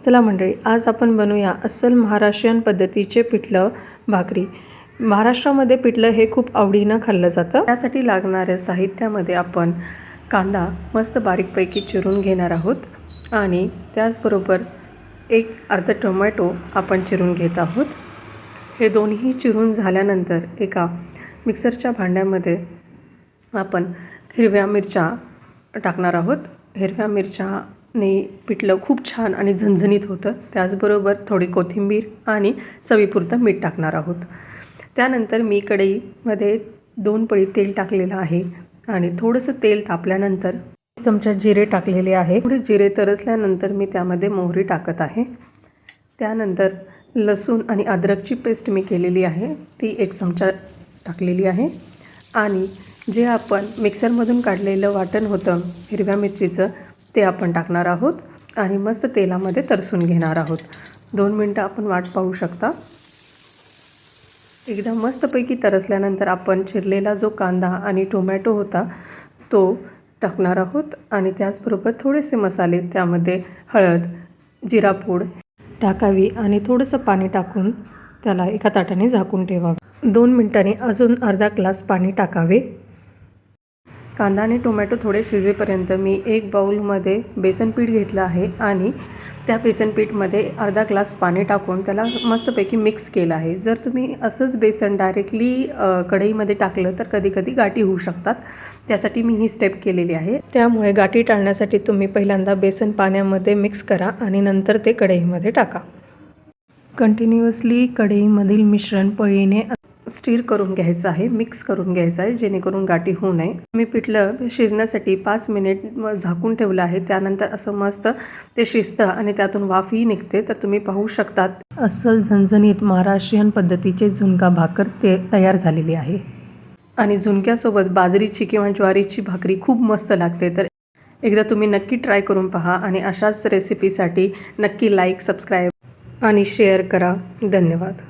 चला मंडळी, आज आपण बनवूया अस्सल महाराष्ट्रीयन पद्धतीचे पिठलं भाकरी। महाराष्ट्रामध्ये पिठलं हे खूप आवडीनं खाल्लं जातं। त्यासाठी लागणाऱ्या साहित्यामध्ये आपण कांदा मस्त बारीकपैकी चिरून घेणार आहोत आणि त्याचबरोबर एक अर्धा टोमॅटो आपण चिरून घेत आहोत। हे दोन्ही चिरून झाल्यानंतर एका मिक्सरच्या भांड्यामध्ये आपण हिरव्या मिरच्या टाकणार आहोत। हिरव्या मिरच्याने पिठलं खूप छान आणि झणझणीत होतं। त्याचबरोबर थोडी कोथिंबीर आणि चवीपुरतं मीठ टाकणार आहोत। त्यानंतर मी कढईमध्ये 2 पळी तेल टाकलेलं आहे आणि थोडंसं तेल तापल्यानंतर चमचा जिरे टाकलेले आहे। थोडे जिरे तरसल्यानंतर मी त्यामध्ये मोहरी टाकत आहे। त्यानंतर लसूण आणि अद्रकची पेस्ट मी केलेली आहे, ती 1 चमचा टाकलेली आहे आणि जे आपण मिक्सरमधून काढलेलं वाटण होतं हिरव्या मिरचीचं ते आपण टाकणार आहोत आणि मस्त तेलामध्ये तरसून घेणार आहोत। 2 मिनटं आपण वाट पाहू शकता। एकदा मस्तपैकी तरसल्यानंतर आपण चिरलेला जो कांदा आणि टोमॅटो होता तो टाकणार आहोत आणि त्याचबरोबर थोडेसे मसाले, त्यामध्ये हळद, जिरापूड टाकावी आणि थोडंसं पाणी टाकून त्याला एका ताटाने झाकून ठेवावे। 2 मिनिटांनी अजून अर्धा ग्लास पाणी टाकावे। कांदा आणि टोमॅटो थोडे शिजेपर्यंत मी 1 बाउलमध्ये बेसन पीठ घेतलं आहे आणि त्या बेसन पीठमध्ये अर्धा ग्लास पाणी टाकून त्याला मस्तपैकी मिक्स केलं आहे। जर तुम्ही असंच बेसन डायरेक्टली कढईमध्ये टाकलं तर कधी गाठी होऊ शकतात, त्यासाठी मी ही स्टेप केलेली आहे। त्यामुळे गाठी टाळण्यासाठी तुम्ही पहिल्यांदा बेसन पाण्यामध्ये मिक्स करा आणि नंतर ते कढईमध्ये टाका। कंटिन्युअसली कढईमधील मिश्रण पळीने स्टीर करून घ्यायचं आहे, मिक्स करून घ्यायचं आहे, जेणेकरून गाठी होऊ नये। मी पिठलं शिजण्यासाठी 5 मिनिट झाकून ठेवलं आहे। त्यानंतर असं मस्त ते शिजतं आणि त्यातून वाफही निघते। तर तुम्ही पाहू शकतात अस्सल झणझणीत महाराष्ट्रीयन पद्धतीचे झुणका भाकर ते तयार झालेली आहे आणि झुणक्यासोबत बाजरीची किंवा ज्वारीची भाकरी खूप मस्त लागते। तर एकदा तुम्ही नक्की ट्राय करून पहा आणि अशाच रेसिपीसाठी नक्की लाईक, सबस्क्राईब आणि शेअर करा। धन्यवाद।